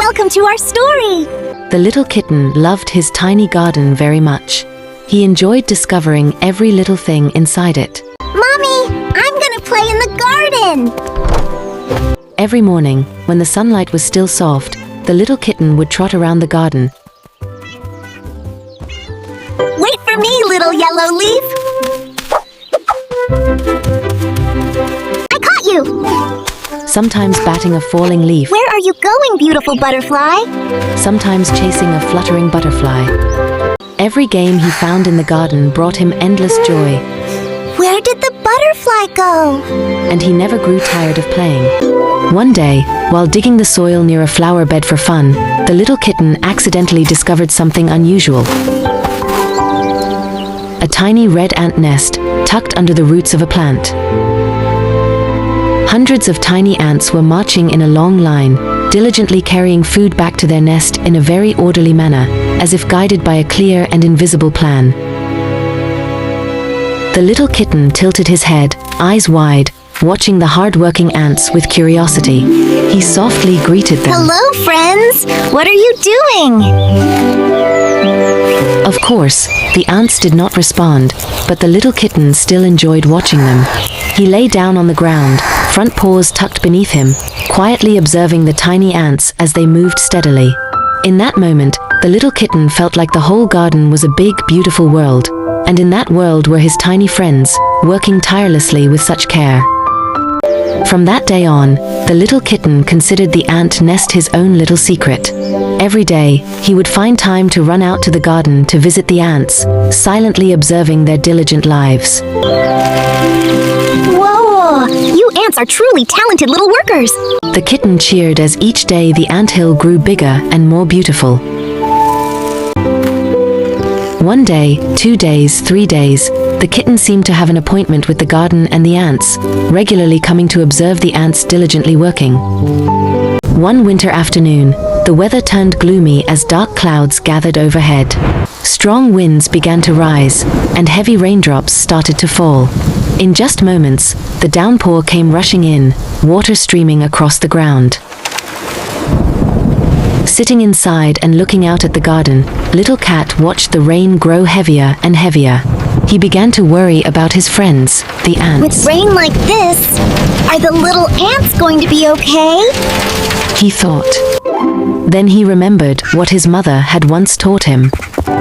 Welcome to our story! The little kitten loved his tiny garden very much. He enjoyed discovering every little thing inside it. Mommy, I'm gonna play in the garden! Every morning, when the sunlight was still soft, the little kitten would trot around the garden. Wait for me, little yellow leaf! I caught you! Sometimes batting a falling leaf, Where are you going, beautiful butterfly? sometimes chasing a fluttering butterfly. Every game he found in the garden brought him endless joy, Where did the butterfly go? and he never grew tired of playing. One day, while digging the soil near a flower bed for fun, the little kitten accidentally discovered something unusual. A tiny red ant nest tucked under the roots of a plant. Hundreds of tiny ants were marching in a long line, diligently carrying food back to their nest in a very orderly manner, as if guided by a clear and invisible plan. The little kitten tilted his head, eyes wide, watching the hard-working ants with curiosity. He softly greeted them. Hello, friends! What are you doing? Of course, the ants did not respond, but the little kitten still enjoyed watching them. He lay down on the ground, front paws tucked beneath him, quietly observing the tiny ants as they moved steadily. In that moment, the little kitten felt like the whole garden was a big, beautiful world, and in that world were his tiny friends, working tirelessly with such care. From that day on, the little kitten considered the ant nest his own little secret. Every day, he would find time to run out to the garden to visit the ants, silently observing their diligent lives. Whoa! You ants are truly talented little workers! The kitten cheered as each day the anthill grew bigger and more beautiful. One day, 2 days, 3 days, the kitten seemed to have an appointment with the garden and the ants, regularly coming to observe the ants diligently working. One winter afternoon, the weather turned gloomy as dark clouds gathered overhead. Strong winds began to rise, and heavy raindrops started to fall. In just moments, the downpour came rushing in, water streaming across the ground. Sitting inside and looking out at the garden, Little Cat watched the rain grow heavier and heavier. He began to worry about his friends, the ants. With rain like this, are the little ants going to be okay? He thought. Then he remembered what his mother had once taught him.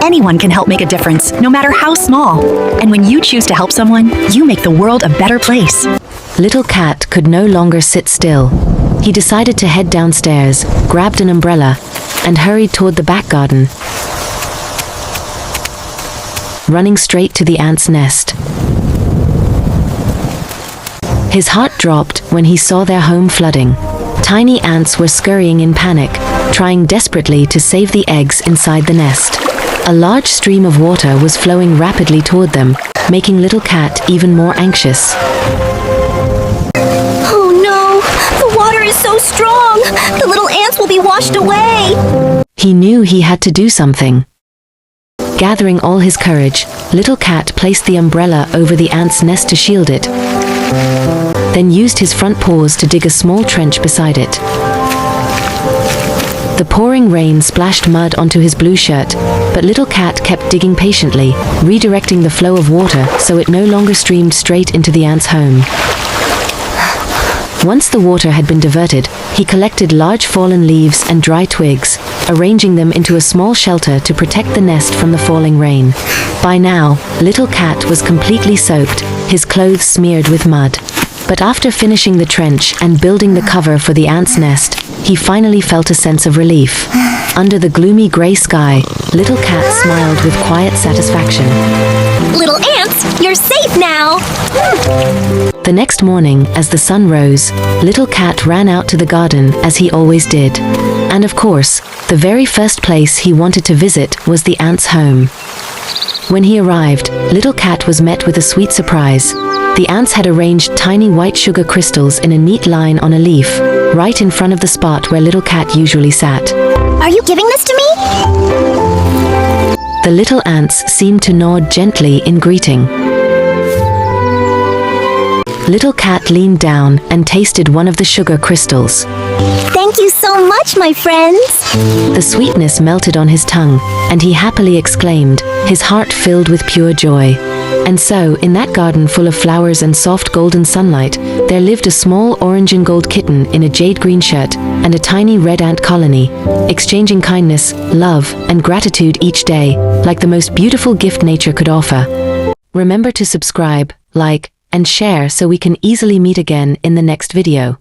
Anyone can help make a difference, no matter how small. And when you choose to help someone, you make the world a better place. Little Cat could no longer sit still. He decided to head downstairs, grabbed an umbrella, and hurried toward the back garden, running straight to the ants' nest. His heart dropped when he saw their home flooding. Tiny ants were scurrying in panic, trying desperately to save the eggs inside the nest. A large stream of water was flowing rapidly toward them, making Little Cat even more anxious. Oh no! The water is so strong! The little ants will be washed away! He knew he had to do something. Gathering all his courage, Little Cat placed the umbrella over the ant's nest to shield it, then used his front paws to dig a small trench beside it. The pouring rain splashed mud onto his blue shirt, but Little Cat kept digging patiently, redirecting the flow of water so it no longer streamed straight into the ant's home. Once the water had been diverted, he collected large fallen leaves and dry twigs, arranging them into a small shelter to protect the nest from the falling rain. By now, Little Cat was completely soaked, his clothes smeared with mud. But after finishing the trench and building the cover for the ant's nest, he finally felt a sense of relief. Under the gloomy gray sky, Little Cat smiled with quiet satisfaction. Little ants, you're safe now! The next morning, as the sun rose, Little Cat ran out to the garden as he always did. And of course, the very first place he wanted to visit was the ant's home. When he arrived, Little Cat was met with a sweet surprise. The ants had arranged tiny white sugar crystals in a neat line on a leaf, right in front of the spot where Little Cat usually sat. Are you giving this to me? The little ants seemed to nod gently in greeting. Little Cat leaned down and tasted one of the sugar crystals. Thank Thank you so much, my friends. The sweetness melted on his tongue, and he happily exclaimed, his heart filled with pure joy. And so, in that garden full of flowers and soft golden sunlight, there lived a small orange and gold kitten in a jade green shirt and a tiny red ant colony, exchanging kindness, love, and gratitude each day, like the most beautiful gift nature could offer. Remember to subscribe, like, and share so we can easily meet again in the next video.